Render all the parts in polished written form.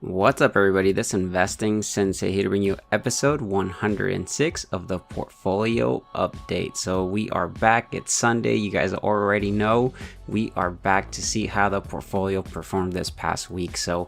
What's up, everybody? This is Investing Sensei here to bring you episode 106 of the portfolio update. So we are back. It's Sunday. You guys already know we are back to see how the portfolio performed this past week. So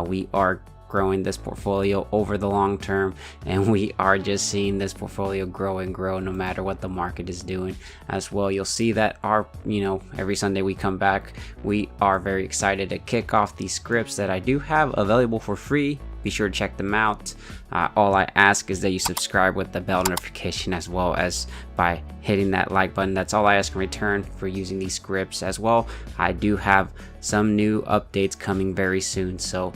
we are growing this portfolio over the long term, and we are just seeing this portfolio grow and grow no matter what the market is doing as well. You'll see that every Sunday we come back, we are very excited to kick off these scripts that I do have available for free. Be sure to check them out. All I ask is that you subscribe with the bell notification, as well as by hitting that like button. That's all I ask in return for using these scripts as well. I do have some new updates coming very soon, so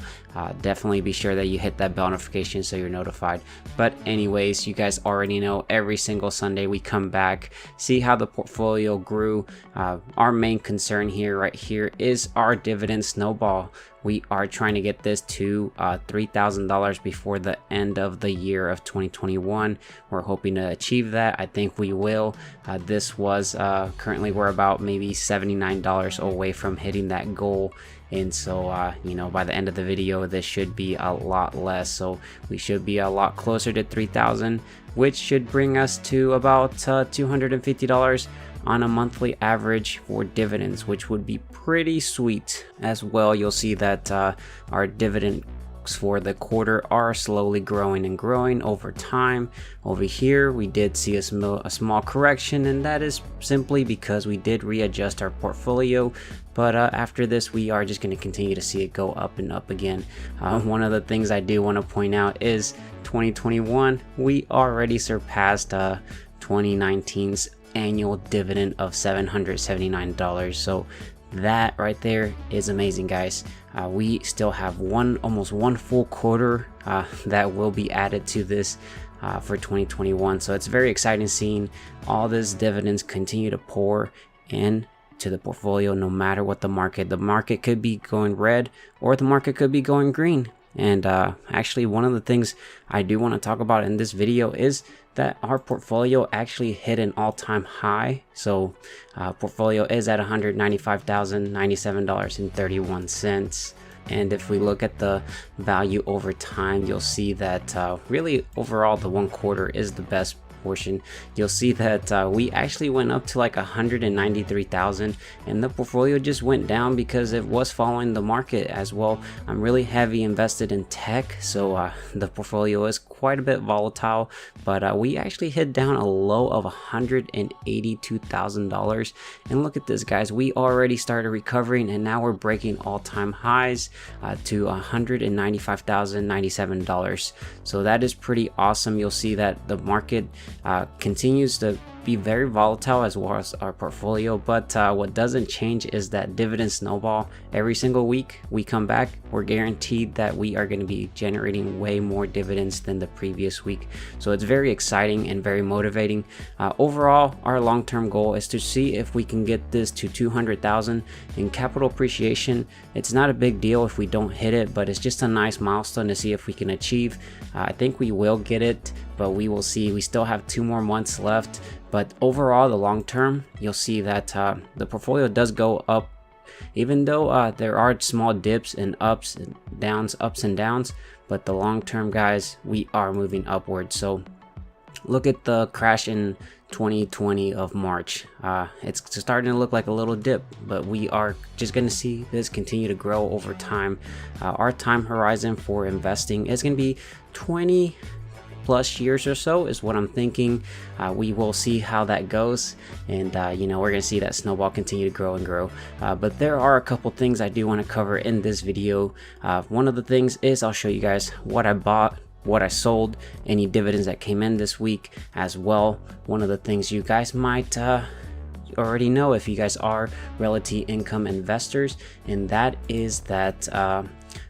definitely be sure that you hit that bell notification so you're notified. But anyways, you guys already know every single Sunday we come back, see how the portfolio grew. Our main concern right here is our dividend snowball. We are trying to get this to $3,000 before the end of the year of 2021. We're hoping to achieve that. I think we will. This was currently we're about maybe $79 away from hitting that goal. And so by the end of the video, this should be a lot less. So we should be a lot closer to 3,000, which should bring us to about $250 on a monthly average for dividends, which would be pretty sweet as well. You'll see that our dividends for the quarter are slowly growing and growing over time. Over here we did see a small correction, and that is simply because we did readjust our portfolio. But after this, we are just going to continue to see it go up and up again. One of the things I do want to point out is 2021, we already surpassed 2019's annual dividend of $779. So that right there is amazing, guys. We still have almost one full quarter that will be added to this for 2021. So it's very exciting seeing all these dividends continue to pour in to the portfolio, no matter what the market could be going red, or the market could be going green. And actually, one of the things I do want to talk about in this video is that our portfolio actually hit an all-time high. So portfolio is at $195,097.31. And if we look at the value over time, you'll see that really overall the one quarter is the best portion. You'll see that we actually went up to like 193,000, and the portfolio just went down because it was following the market as well. I'm really heavy invested in tech, so the portfolio is quite a bit volatile, but we actually hit down a low of $182,000. And look at this, guys, we already started recovering, and now we're breaking all-time highs to $195,097. So that is pretty awesome. You'll see that the market continues to be very volatile, as well as our portfolio, but what doesn't change is that dividend snowball. Every single week we come back, we're guaranteed that we are going to be generating way more dividends than the previous week. So it's very exciting and very motivating. Overall, our long-term goal is to see if we can get this to 200,000 in capital appreciation. It's not a big deal if we don't hit it, but it's just a nice milestone to see if we can achieve. I think we will get it, but we will see. We still have 2 more months left. But overall, the long term, you'll see that the portfolio does go up, even though there are small dips and ups and downs. But the long term, guys, we are moving upwards. So look at the crash in 2020 of March. It's starting to look like a little dip, but we are just going to see this continue to grow over time. Our time horizon for investing is going to be 20+ years or so is what I'm thinking. We will see how that goes, and we're gonna see that snowball continue to grow and grow. But there are a couple things I do want to cover in this video. One of the things is I'll show you guys what I bought, what I sold, any dividends that came in this week as well. One of the things you guys might already know if you guys are Realty Income investors, and that is that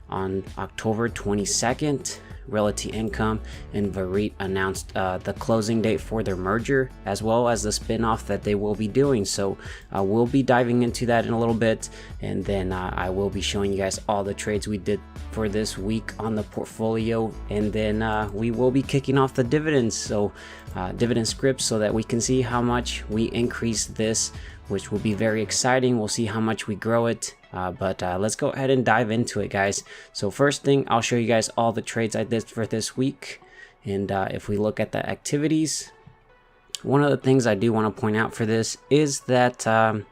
on October 22nd, Realty Income and VEREIT announced the closing date for their merger, as well as the spin-off that they will be doing. So we'll be diving into that in a little bit, and then I will be showing you guys all the trades we did for this week on the portfolio, and then we will be kicking off the dividends, so dividend scripts, so that we can see how much we increase this, which will be very exciting. We'll see how much we grow it, But let's go ahead and dive into it, guys. So first thing, I'll show you guys all the trades I did for this week. And if we look at the activities, one of the things I do want to point out for this is that on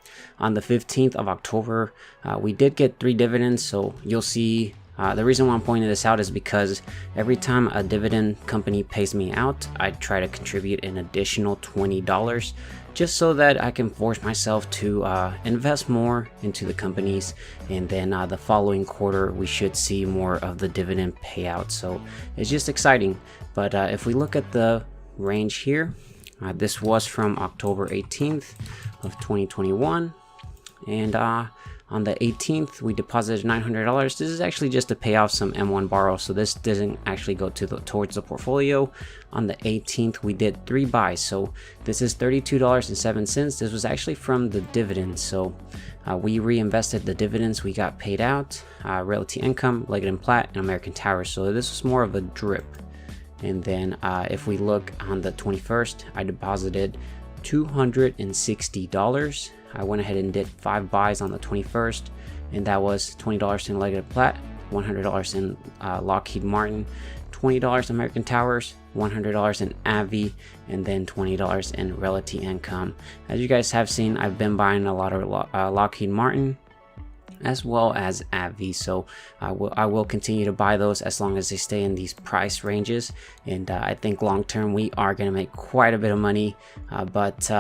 the 15th of October, we did get 3 dividends. So you'll see the reason why I'm pointing this out is because every time a dividend company pays me out, I try to contribute an additional $20 just so that I can force myself to invest more into the companies. And then the following quarter, we should see more of the dividend payout. So it's just exciting. But if we look at the range here, this was from October 18th of 2021. And on the 18th, we deposited $900. This is actually just to pay off some M1 borrow, so this doesn't actually go towards the portfolio. On the 18th, we did 3 buys, so this is $32.07. This was actually from the dividends, so we reinvested the dividends we got paid out. Realty Income, Leggett & Platt, and American Tower. So this was more of a drip. And then if we look on the 21st, I deposited $260. I went ahead and did 5 buys on the 21st, and that was $20 in Leggett & Platt, $100 in Lockheed Martin, $20 in American Towers, $100 in Avi, and then $20 in Realty Income. As you guys have seen, I've been buying a lot of Lockheed Martin as well as Avi, so I will continue to buy those as long as they stay in these price ranges. And I think long term we are going to make quite a bit of money. But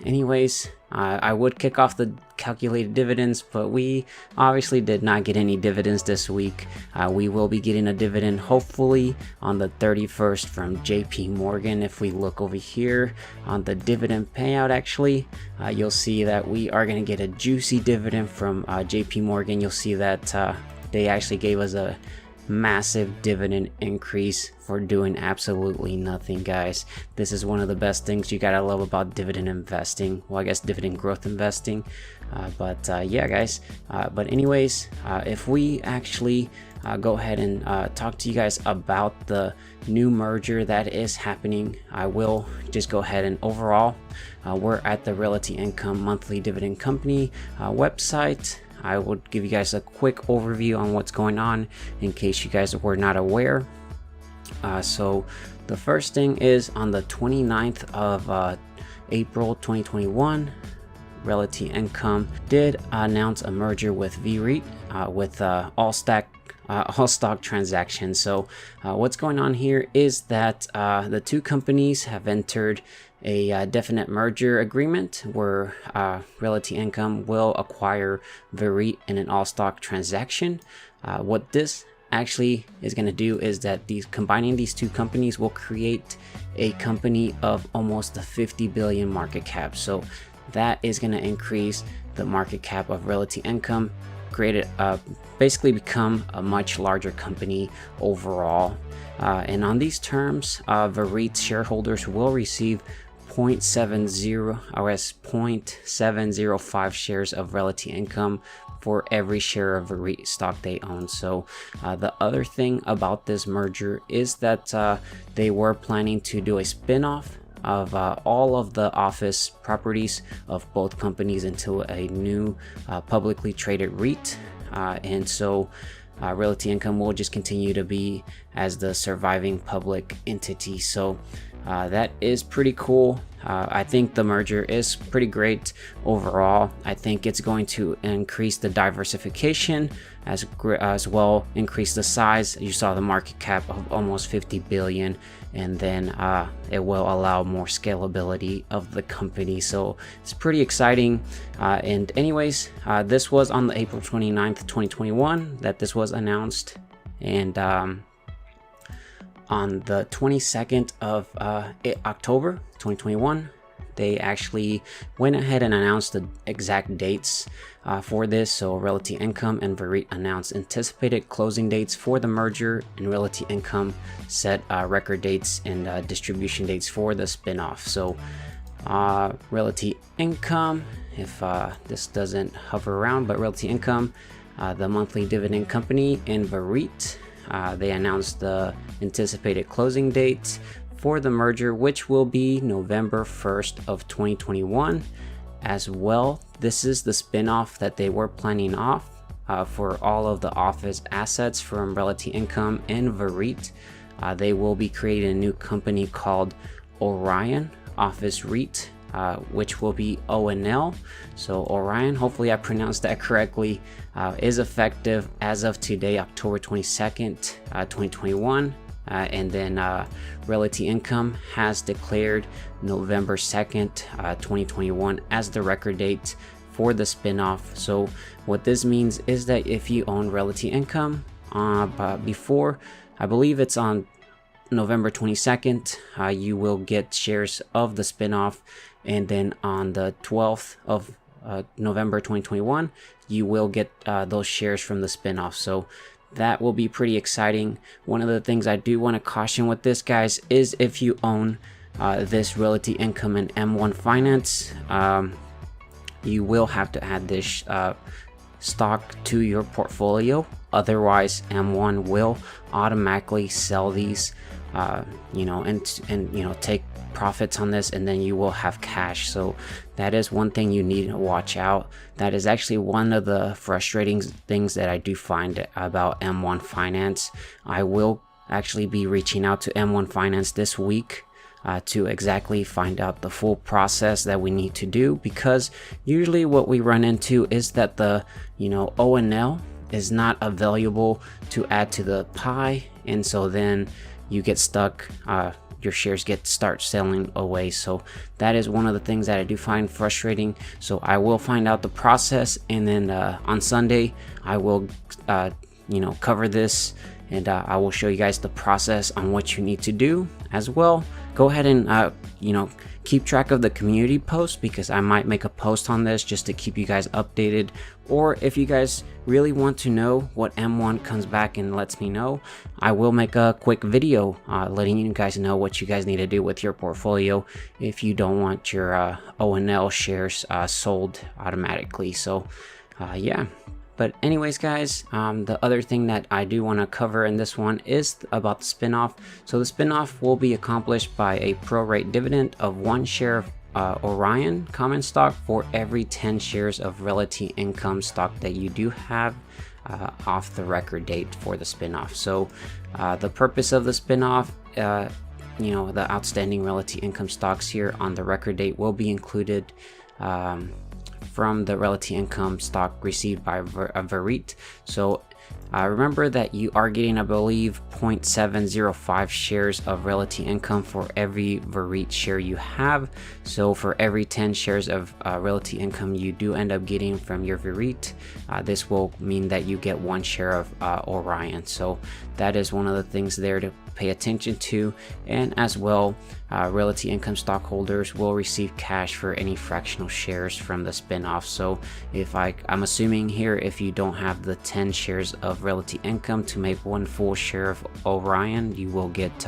anyways, I would kick off the calculated dividends, but we obviously did not get any dividends this week. We will be getting a dividend hopefully on the 31st from JP Morgan. If we look over here on the dividend payout, actually, you'll see that we are going to get a juicy dividend from JP Morgan. You'll see that they actually gave us a massive dividend increase for doing absolutely nothing, guys. This is one of the best things you gotta love about dividend investing. Well, I guess dividend growth investing. Yeah, guys. But anyways, if we actually go ahead and talk to you guys about the new merger that is happening, I will just go ahead and overall, we're at the Realty Income Monthly Dividend Company website. I would give you guys a quick overview on what's going on in case you guys were not aware. So the first thing is on the 29th of April 2021, Realty Income did announce a merger with VEREIT with all stock transactions. So what's going on here is that the two companies have entered a definite merger agreement where Realty Income will acquire VEREIT in an all-stock transaction. What this actually is going to do is that combining these two companies will create a company of almost a 50 billion market cap. So that is going to increase the market cap of Realty Income, basically become a much larger company overall. And on these terms, VEREIT shareholders will receive 0.705 shares of Realty Income for every share of VEREIT stock they own. So the other thing about this merger is that they were planning to do a spin-off of all of the office properties of both companies into a new publicly traded REIT. And so Realty Income will just continue to be as the surviving public entity. So that is pretty cool. I think the merger is pretty great overall. I think it's going to increase the diversification as well, increase the size. You saw the market cap of almost 50 billion, and then it will allow more scalability of the company. So it's pretty exciting. And anyways, this was on the April 29th, 2021 that this was announced. And on the 22nd of October 2021, they actually went ahead and announced the exact dates for this. So Realty Income and VEREIT announced anticipated closing dates for the merger, and Realty Income set record dates and distribution dates for the spinoff. So Realty Income, if this doesn't hover around, but Realty Income, the monthly dividend company, and VEREIT, they announced the anticipated closing date for the merger, which will be November 1st of 2021 as well. This is the spinoff that they were planning off for all of the office assets from Realty Income and VEREIT. They will be creating a new company called Orion Office REIT, which will be ONL. So Orion, hopefully I pronounced that correctly, is effective as of today, October 22nd, 2021. And then Realty Income has declared November 2nd, 2021 as the record date for the spinoff. So what this means is that if you own Realty Income before, I believe it's on November 22nd, you will get shares of the spinoff, and then on the 12th of November 2021, you will get those shares from the spinoff. So that will be pretty exciting. One of the things I do want to caution with this, guys, is if you own this Realty Income and M1 Finance, you will have to add this stock to your portfolio. Otherwise, M1 will automatically sell these, and take profits on this, and then you will have cash. So that is one thing you need to watch out. That is actually one of the frustrating things that I do find about M1 Finance. I will actually be reaching out to M1 Finance this week to exactly find out the full process that we need to do, because usually what we run into is that the ONL is not available to add to the pie, and so then you get stuck, your shares start selling away. So that is one of the things that I do find frustrating. So I will find out the process, and then on Sunday I will cover this, and I will show you guys the process on what you need to do as well. Go ahead and keep track of the community post, because I might make a post on this just to keep you guys updated. Or if you guys really want to know what M1 comes back and lets me know, I will make a quick video letting you guys know what you guys need to do with your portfolio if you don't want your ONL shares sold automatically. So yeah. But anyways, guys, the other thing that I do want to cover in this one is about the spinoff. So the spinoff will be accomplished by a prorate dividend of 1 share of Orion common stock for every 10 shares of Realty Income stock that you do have off the record date for the spinoff. So the purpose of the spinoff, the outstanding Realty Income stocks here on the record date will be included from the Realty Income stock received by VEREIT. So remember that you are getting, I believe, 0.705 shares of Realty Income for every VEREIT share you have. So for every 10 shares of Realty Income you do end up getting from your VEREIT, this will mean that you get 1 share of Orion. So that is one of the things there to pay attention to. And as well, Realty Income stockholders will receive cash for any fractional shares from the spinoff. So if I'm assuming here, if you don't have the 10 shares of Realty Income to make 1 full share of Orion, you will get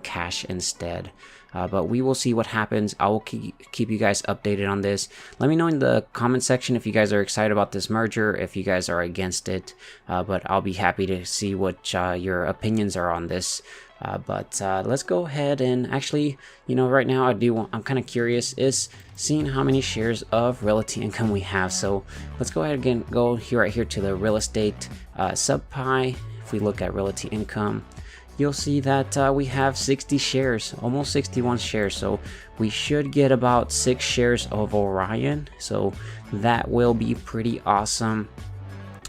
cash instead. But we will see what happens. I will keep you guys updated on this. Let me know in the comment section if you guys are excited about this merger, if you guys are against it. But I'll be happy to see what your opinions are on this. But let's go ahead and actually, right now I'm kind of curious is seeing how many shares of Realty Income we have. So let's go ahead and go right here to the real estate subpie. If we look at Realty Income, you'll see that we have 60 shares, almost 61 shares. So we should get about 6 shares of Orion. So that will be pretty awesome.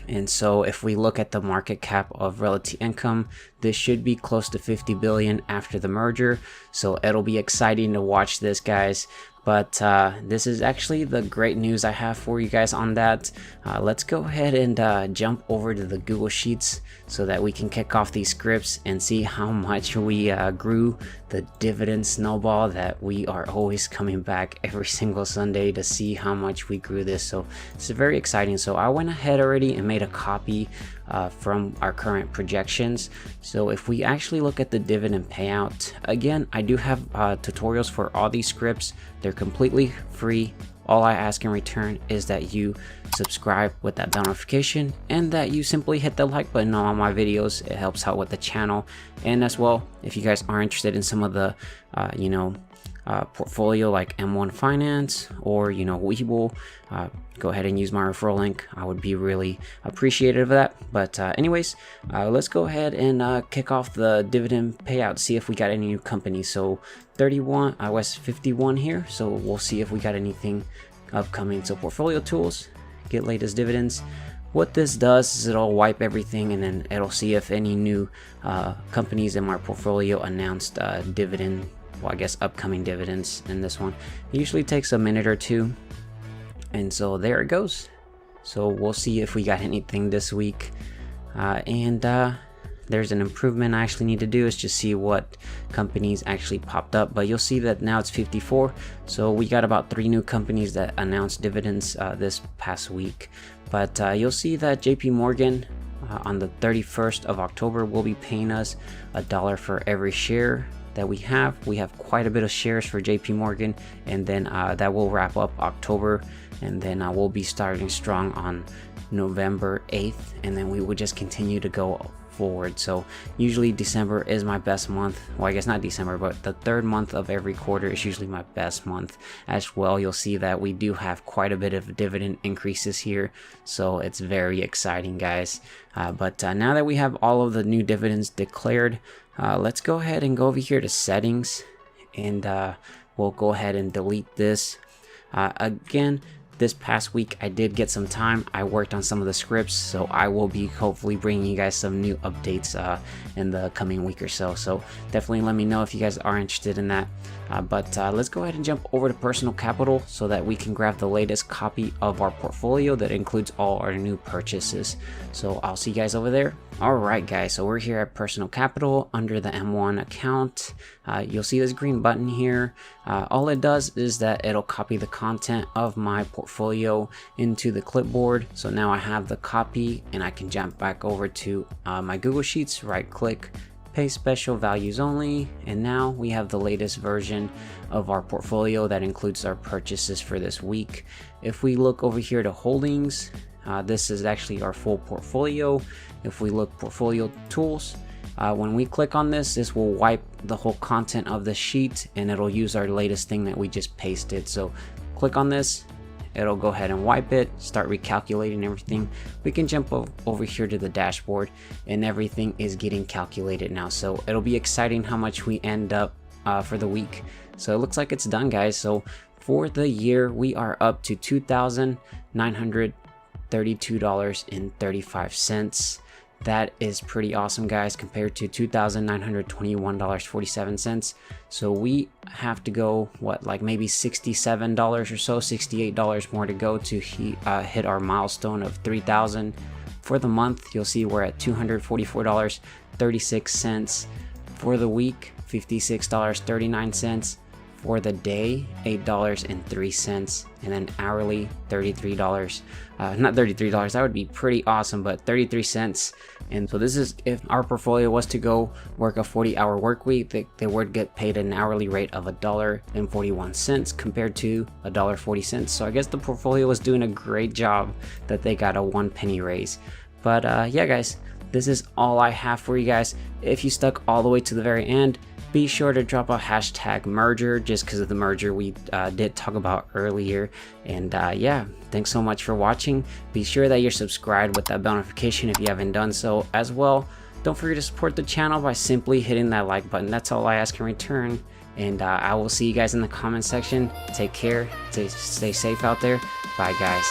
And so if we look at the market cap of Realty Income, this should be close to 50 billion after the merger. So it'll be exciting to watch this, guys. But this is actually the great news I have for you guys on that. Let's go ahead and jump over to the Google Sheets so that we can kick off these scripts and see how much we grew the dividend snowball that we are always coming back every single Sunday to see how much we grew this. So it's very exciting. So I went ahead already and made a copy from our current projections. So if we actually look at the dividend payout, again, I do have tutorials for all these scripts. They're completely free. All I ask in return is that you subscribe with that bell notification and that you simply hit the like button on all my videos. It helps out with the channel. And as well, if you guys are interested in some of the portfolio like M1 Finance or Webull, go ahead and use my referral link. I would be really appreciative of that. But anyways, let's go ahead and kick off the dividend payout, see if we got any new companies. So 31, I was 51 here, so we'll see if we got anything upcoming. So portfolio tools, get latest dividends. What this does is it'll wipe everything, and then it'll see if any new companies in my portfolio announced dividend, well, I guess upcoming dividends in this one. It usually takes a minute or two, and so there it goes. So we'll see if we got anything this week, and there's an improvement I actually need to do, is just see what companies actually popped up. But you'll see that now it's 54, so we got about 3 new companies that announced dividends this past week. But you'll see that JP Morgan on the 31st of October will be paying us $1 for every share that we have. We have quite a bit of shares for JP Morgan, and then that will wrap up October, and then we'll be starting strong on November 8th, and then we would just continue to go forward. So usually December is my best month. Well, I guess not December, but the 3rd month of every quarter is usually my best month as well. You'll see that we do have quite a bit of dividend increases here, so it's very exciting, guys. But now that we have all of the new dividends declared, let's go ahead and go over here to settings, and we'll go ahead and delete this. Again, this past week I did get some time. I worked on some of the scripts, so I will be hopefully bringing you guys some new updates in the coming week or so. So definitely let me know if you guys are interested in that. But let's go ahead and jump over to personal capital so that we can grab the latest copy of our portfolio that includes all our new purchases. So I'll see you guys over there. Alright guys, so we're here at personal capital under the M1 account. You'll see this green button here. All it does is that it'll copy the content of my portfolio into the clipboard. So now I have the copy, and I can jump back over to my Google Sheets, right click, paste special values only, and now we have the latest version of our portfolio that includes our purchases for this week. If we look over here to holdings, this is actually our full portfolio. If we look portfolio tools, when we click on this, this will wipe the whole content of the sheet, and it'll use our latest thing that we just pasted. So click on this, it'll go ahead and wipe it, start recalculating everything. We can jump over here to the dashboard, and everything is getting calculated now. So it'll be exciting how much we end up for the week. So it looks like it's done, guys. So for the year, we are up to $2,932.35. That is pretty awesome, guys, compared to $2,921.47. So we have to go, what, like maybe $67 or so, $68 more to go to hit our milestone of 3,000. For the month, you'll see we're at $244.36. For the week, $56.39. For the day, $8.03, and then hourly, $33. Not $33, that would be pretty awesome, but 33 cents. And so this is if our portfolio was to go work a 40-hour work week, they would get paid an hourly rate of $1.41 compared to $1.40. So I guess the portfolio was doing a great job that they got a 1 penny raise. But yeah, guys, this is all I have for you guys. If you stuck all the way to the very end, be sure to drop a hashtag merger, just because of the merger we did talk about earlier. And yeah, thanks so much for watching. Be sure that you're subscribed with that bell notification if you haven't done so as well. Don't forget to support the channel by simply hitting that like button. That's all I ask in return. And I will see you guys in the comment section. Take care. Stay safe out there. Bye, guys.